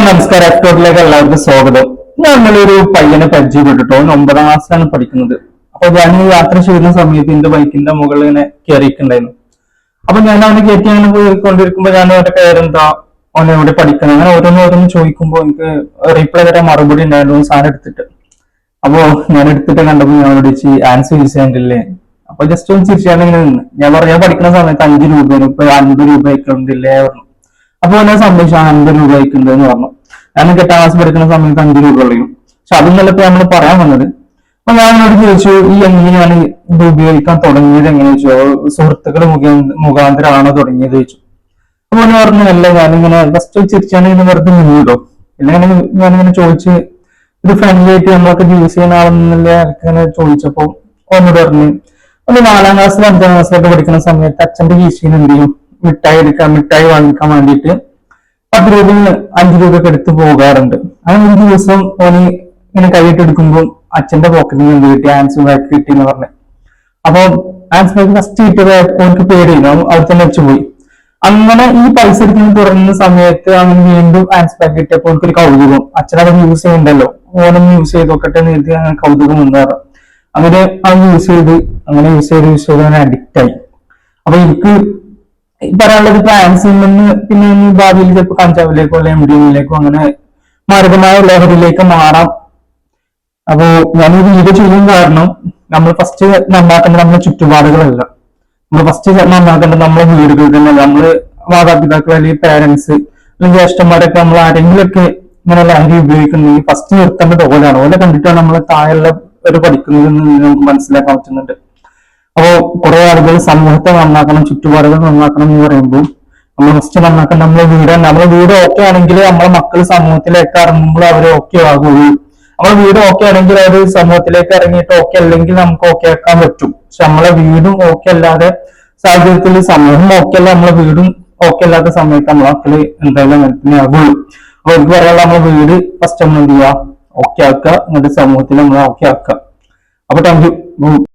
നമസ്കാരം. എക്സ്പോർട്ടിലേക്ക് എല്ലാവർക്കും സ്വാഗതം. നമ്മളൊരു പയ്യനെ പരിചയപ്പെട്ടിട്ടോ, 9ാം ക്ലാസ്സിലാണ് പഠിക്കുന്നത്. അപ്പൊ ഞാൻ യാത്ര ചെയ്യുന്ന സമയത്ത് എന്റെ ബൈക്കിന്റെ മുകളിൽ ഇങ്ങനെ കയറിയിട്ടുണ്ടായിരുന്നു. അപ്പൊ ഞാൻ അവനെ കയറ്റി അങ്ങനെ പോയിക്കൊണ്ടിരിക്കുമ്പോ ഞാൻ അവന്റെ പേരെന്താ, അവനെ എവിടെ പഠിക്കണം, അങ്ങനെ ഓരോന്നോരോന്ന് ചോദിക്കുമ്പോൾ എനിക്ക് റീപ്ലൈ തരാൻ മറുപടി ഉണ്ടായിരുന്നു സാധനം എടുത്തിട്ട്. അപ്പോ ഞാൻ എടുത്തിട്ട് കണ്ടപ്പോ ഞാൻ വിളിച്ച് ആൻസർ യൂസ് ചെയ്യാണ്ടില്ലേ. അപ്പൊ ജസ്റ്റ് ഒന്ന് ചിരിച്ചാണ് ഇങ്ങനെ നിന്ന്. ഞാൻ പറഞ്ഞു, ഞാൻ പഠിക്കുന്ന സമയത്ത് 5 രൂപയാണ്, ഇപ്പൊ 50 രൂപ ആയിക്കൊണ്ടില്ലേ പറഞ്ഞു. അപ്പൊ എന്നെ സംബന്ധിച്ച് 50 രൂപ ആയിക്കുണ്ടെന്ന് പറഞ്ഞു. ഞാൻ 8ാം ക്ലാസ് പഠിക്കുന്ന സമയത്ത് 5 രൂപ ഉള്ളൂ. പക്ഷെ അതൊന്നല്ല ഇപ്പൊ നമ്മൾ പറയാൻ വന്നത്. അപ്പൊ ഞാൻ എന്നോട് ചോദിച്ചു, ഈ എങ്ങനെയാണ് ഇത് ഉപയോഗിക്കാൻ തുടങ്ങിയത്, എങ്ങനെയാ ചോദിച്ചു. സുഹൃത്തുക്കൾ മുഖാന്തരമാണോ തുടങ്ങിയത് ചോദിച്ചു. അപ്പൊ ഞാൻ പറഞ്ഞു, അല്ല ഞാനിങ്ങനെ ഫസ്റ്റ് ചിരിച്ചാണ് ഇങ്ങനെ വെറുതെ നിന്നോ. പിന്നെ ഞാനിങ്ങനെ ചോദിച്ച്, ഇത് ഫ്രണ്ട്ലി ആയിട്ട് നമ്മളൊക്കെ യൂസ് ചെയ്യുന്ന ആളെന്നല്ല ഇങ്ങനെ ചോദിച്ചപ്പോ ഒന്നോട് പറഞ്ഞു, ഒന്ന് 4ാം ക്ലാസ്സിൽ 5ാം ക്ലാസ്സിലൊക്കെ പഠിക്കുന്ന സമയത്ത് അച്ഛന്റെ കീശയിൽ എന്ത് ചെയ്യും, മിഠായി വാങ്ങിക്കാൻ വേണ്ടിയിട്ട് 10 രൂപ 5 രൂപയൊക്കെ എടുത്ത് പോകാറുണ്ട്. അങ്ങനെ ഒരു ദിവസം ഓന് ഇങ്ങനെ കൈയിട്ട് എടുക്കുമ്പോൾ അച്ഛന്റെ പോക്കറ്റിൽ നിന്ന് എന്ത് കിട്ടി, ആൻസ് ബാഗ് കിട്ടി എന്ന് പറഞ്ഞു. അപ്പൊ ആൻസ് ബാഗ് ഫസ്റ്റ് കിട്ടിയത് ഓനക്ക് പേടിയില്ല, അവിടെ തന്നെ വെച്ചുപോയി. അങ്ങനെ ഈ പൈസ എടുക്കുന്ന തുടങ്ങുന്ന സമയത്ത് അവന് വീണ്ടും ആൻസ് ബാഗ് കിട്ടിയപ്പോൾ എനിക്കൊരു കൗതുകം, അച്ഛനത് യൂസ് ചെയ്യണ്ടല്ലോ, ഓനൊന്ന് യൂസ് ചെയ്ത് നോക്കട്ടെ എന്ന് കരുതി അങ്ങനെ കൗതുകം മുന്നേറാം. അങ്ങനെ അവൻ യൂസ് ചെയ്ത് അവൻ അഡിക്റ്റ് ആയി. അപ്പൊ എനിക്ക് പറയാനുള്ളത് ഇപ്പൊ ആൻസിൽ നിന്ന് പിന്നെ ഭാവിയിൽ ചിലപ്പോൾ കഞ്ചാവിലേക്കോ അല്ലെങ്കിൽ എംഡിഎമ്മിലേക്കോ അങ്ങനെ മാരകമായ ലഹരിയിലേക്ക് മാറാം. അപ്പോ ഞാനൊരു വീഡിയോ ചെയ്യാൻ കാരണം, നമ്മൾ ഫസ്റ്റ് നന്നാക്കേണ്ടത് നമ്മുടെ ചുറ്റുപാടുകളല്ല, നമ്മൾ ഫസ്റ്റ് നന്നാക്കേണ്ടത് നമ്മളെ വീടുകൾ തന്നെ. നമ്മള് മാതാപിതാക്കൾ അല്ലെങ്കിൽ പേരൻസ് അല്ലെങ്കിൽ ജ്യേഷ്ഠന്മാരൊക്കെ നമ്മൾ ആരെങ്കിലുമൊക്കെ ഇങ്ങനെ ലഹരി ഉപയോഗിക്കുന്നെങ്കിൽ ഫസ്റ്റ് നിർത്തേണ്ടത് ഓലാണ്. ഓലെ കണ്ടിട്ടാണ് നമ്മൾ താഴെയുള്ള ഒരു പഠിക്കുന്നതെന്ന് നമുക്ക് മനസ്സിലാക്കാൻ പറ്റുന്നുണ്ട്. അപ്പോ കുറെ ആളുകൾ സമൂഹത്തെ നന്നാക്കണം, ചുറ്റുപാടുകൾ നന്നാക്കണം എന്ന് പറയുമ്പോൾ നമ്മൾ ഫസ്റ്റ് നന്നാക്കണം നമ്മളെ വീട്. നമ്മളെ വീട് ഓക്കെ ആണെങ്കിൽ നമ്മളെ മക്കൾ സമൂഹത്തിലേക്ക് ഇറങ്ങുമ്പോൾ അവർ ഓക്കെ ആകുള്ളൂ. നമ്മളെ വീട് ഓക്കെ ആണെങ്കിൽ അവർ സമൂഹത്തിലേക്ക് ഇറങ്ങിയിട്ട് ഓക്കെ അല്ലെങ്കിൽ നമുക്ക് ഓക്കെ ആക്കാൻ പറ്റും. പക്ഷെ നമ്മളെ വീടും ഓക്കെ അല്ലാതെ സാഹചര്യത്തിൽ സമൂഹം ഓക്കെ അല്ല, നമ്മളെ വീടും ഓക്കെ അല്ലാത്ത സമയത്ത് നമ്മളെ മക്കള് എന്തായാലും അങ്ങനെ ആകുള്ളൂ. അപ്പൊ എനിക്ക് പറയാനുള്ള, നമ്മളെ വീട് ഫസ്റ്റ് നമ്മൾ എന്ത് ചെയ്യുക, ഓക്കെ ആക്കുക, എന്നിട്ട് സമൂഹത്തിൽ നമ്മൾ ഓക്കെ ആക്കുക. അപ്പൊ താങ്ക് യു.